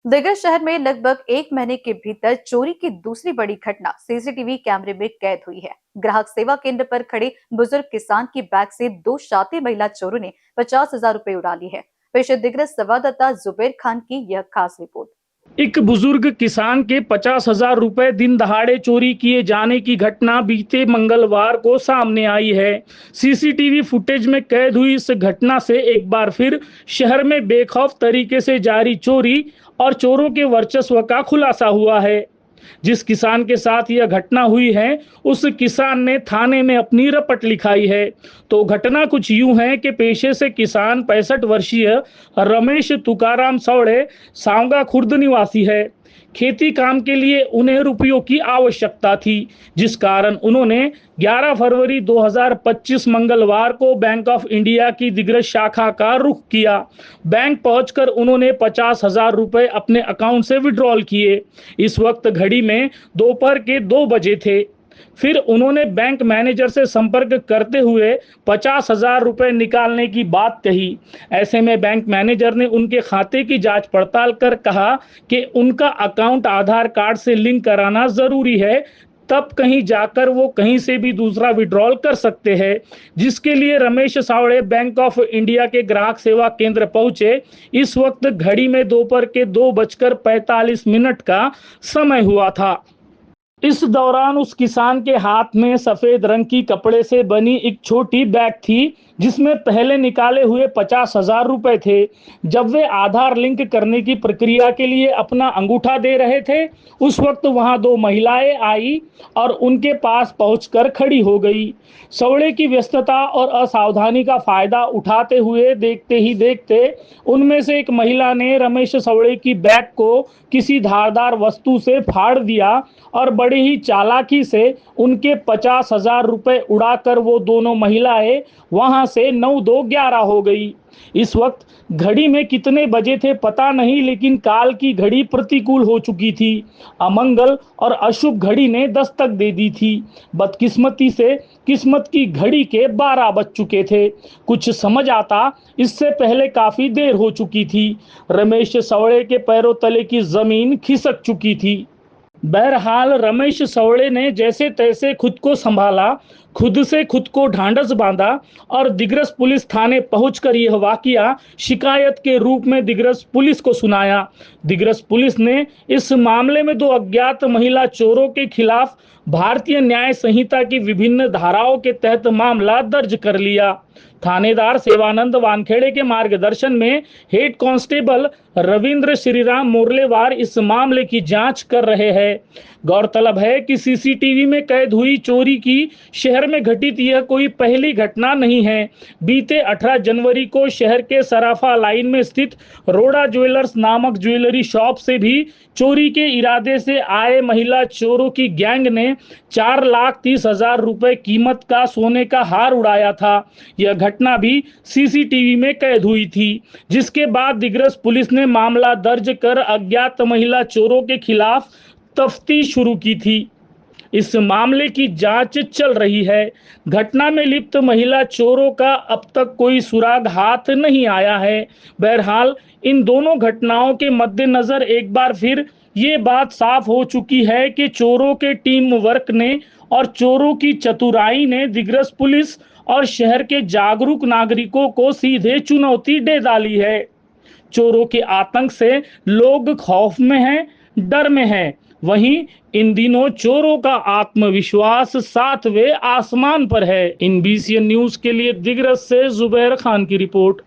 दिग्रस शहर में लगभग एक महीने के भीतर चोरी की दूसरी बड़ी घटना सीसीटीवी कैमरे में कैद हुई है। ग्राहक सेवा केंद्र पर खड़े बुजुर्ग किसान की बैग से दो शातिर महिला चोरों ने 50,000 रुपए उड़ा ली है। पेश है दिग्रस संवाददाता जुबेर खान की यह खास रिपोर्ट। एक बुजुर्ग किसान के 50,000 रुपए दिन दहाड़े चोरी किए जाने की घटना बीते मंगलवार को सामने आई है। सीसीटीवी फुटेज में कैद हुई इस घटना से एक बार फिर शहर में बेखौफ तरीके से जारी चोरी और चोरों के वर्चस्व का खुलासा हुआ है। जिस किसान के साथ यह घटना हुई है उस किसान ने थाने में अपनी रपट लिखाई है। तो घटना कुछ यूं है कि पेशे से किसान 65 वर्षीय रमेश तुकाराम सवड़े सांगा खुर्द निवासी है। खेती काम के लिए उन्हें रुपयों की आवश्यकता थी, जिस कारण उन्होंने 11 फरवरी 2025 मंगलवार को बैंक ऑफ इंडिया की दिग्रस शाखा का रुख किया। बैंक पहुंचकर उन्होंने 50,000 रुपए अपने अकाउंट से विड्रॉल किए। इस वक्त घड़ी में दोपहर के 2 बजे थे। फिर उन्होंने बैंक मैनेजर से संपर्क करते हुए 50,000 रुपए निकालने की बात कही। ऐसे में बैंक मैनेजर ने उनके खाते की जांच पड़ताल कर कहा कि उनका अकाउंट आधार कार्ड से लिंक कराना जरूरी है, तब कहीं जाकर वो कहीं से भी दूसरा विड्रॉल कर सकते हैं। जिसके लिए Ramesh Sawade bank of India के ग्राहक सेवा केंद्र पहुंचे। इस वक्त घड़ी में दोपहर के 2:45 का समय हुआ था। इस दौरान उस किसान के हाथ में सफेद रंग की कपड़े से बनी एक छोटी बैग थी, जिसमें पहले निकाले हुए 50,000 रुपए थे। जब वे आधार लिंक करने की प्रक्रिया के लिए अपना अंगूठा दे रहे थे, उस वक्त वहां 2 महिलाएं आई और उनके पास पहुंचकर खड़ी हो गई। सवड़े की व्यस्तता और असावधानी का फायदा उठाते हुए देखते ही देखते उनमें से एक महिला ने रमेश सवड़े की बैग को किसी धारदार वस्तु से फाड़ दिया और बड़ी ही चालाकी से उनके 50,000 रुपए उड़ाकर वो दोनों महिलाएं वहां से 9-2-11 हो गई। इस वक्त घड़ी में कितने बजे थे पता नहीं, लेकिन काल की घड़ी प्रतिकूल हो चुकी थी। अमंगल और अशुभ घड़ी ने दस्तक दे दी थी। बदकिस्मती से किस्मत की घड़ी के 12 बज चुके थे। कुछ समझ आता इससे पहले काफी देर हो चुकी थी। रमेश सवड़े के पैरों तले की जमीन खिसक चुकी थी। बहरहाल रमेश सवड़े ने जैसे तैसे खुद को संभाला, खुद से खुद को ढांढस बांधा और दिग्रस पुलिस थाने पहुंचकर यह वाकया शिकायत के रूप में दिग्रस पुलिस को सुनाया। दिग्रस पुलिस ने इस मामले में 2 अज्ञात महिला चोरों के खिलाफ भारतीय न्याय संहिता की विभिन्न धाराओं के तहत मामला दर्ज कर लिया। थानेदार सेवानंद वानखेड़े के मार्गदर्शन में हेड कांस्टेबल रविंद्र श्रीराम मोरलेवार इस मामले की जांच कर रहे हैं। गौरतलब है कि सीसीटीवी में कैद हुई चोरी की शहर में घटित यह कोई पहली घटना नहीं है। बीते 18 जनवरी को शहर के सराफा लाइन में स्थित रोड़ा ज्वेलर्स नामक ज्वेलरी शॉप से भी चोरी के इरादे से आए महिला चोरों की गैंग ने 4,30,000 रुपए कीमत का सोने का हार उड़ाया था। यह घटना भी सीसीटीवी में कैद हुई थी, जिसके बाद दिग्रस पुलिस ने मामला दर्ज कर अज्ञात महिला चोरों के खिलाफ तफ्तीश शुरू की थी। इस मामले की जांच चल रही है। घटना में लिप्त महिला चोरों का अब तक कोई सुराग हाथ नहीं आया है। बहरहाल इन दोनों घटनाओं के मद्देनजर एक बार फिर ये बात साफ हो चुकी है कि चोरों के टीम वर्क ने और चोरों की चतुराई ने दिग्रस पुलिस और शहर के जागरूक नागरिकों को सीधे चुनौती दे डाली है। चोरों के आतंक से लोग खौफ में हैं, डर में हैं। वहीं इन दिनों चोरों का आत्मविश्वास 7वें आसमान पर है। इन BCN न्यूज के लिए दिग्रस से जुबैर खान की रिपोर्ट।